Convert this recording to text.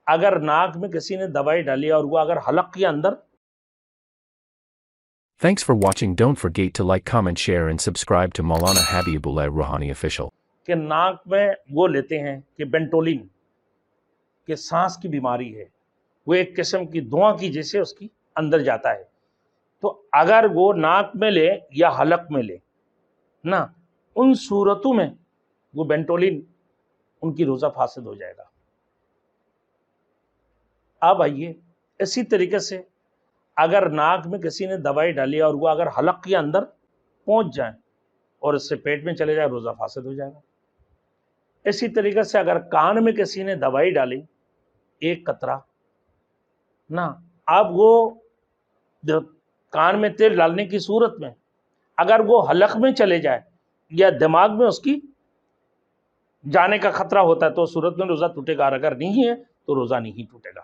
اگر ناک میں کسی نے دوائی ڈالی اور وہ اگر حلق کے اندر. Thanks for watching. Don't forget to like, comment, share and subscribe to Maulana Habibullah Ruhani Official. کہ ناک میں وہ لیتے ہیں کہ بینٹولین کہ سانس کی بیماری ہے، وہ ایک قسم کی دھواں کی جیسے اس کی اندر جاتا ہے، تو اگر وہ ناک میں لے یا حلق میں لے نا، ان صورتوں میں وہ بینٹولین ان کی روزہ فاسد ہو جائے گا. اب آئیے اسی طریقے سے اگر ناک میں کسی نے دوائی ڈالی اور وہ اگر حلق کے اندر پہنچ جائیں اور اس سے پیٹ میں چلے جائے، روزہ فاسد ہو جائے گا. اسی طریقے سے اگر کان میں کسی نے دوائی ڈالی ایک قطرہ نا، اب وہ کان میں تیل ڈالنے کی صورت میں اگر وہ حلق میں چلے جائے یا دماغ میں اس کی جانے کا خطرہ ہوتا ہے تو صورت میں روزہ ٹوٹے گا، اور اگر نہیں ہے تو روزہ نہیں ٹوٹے گا.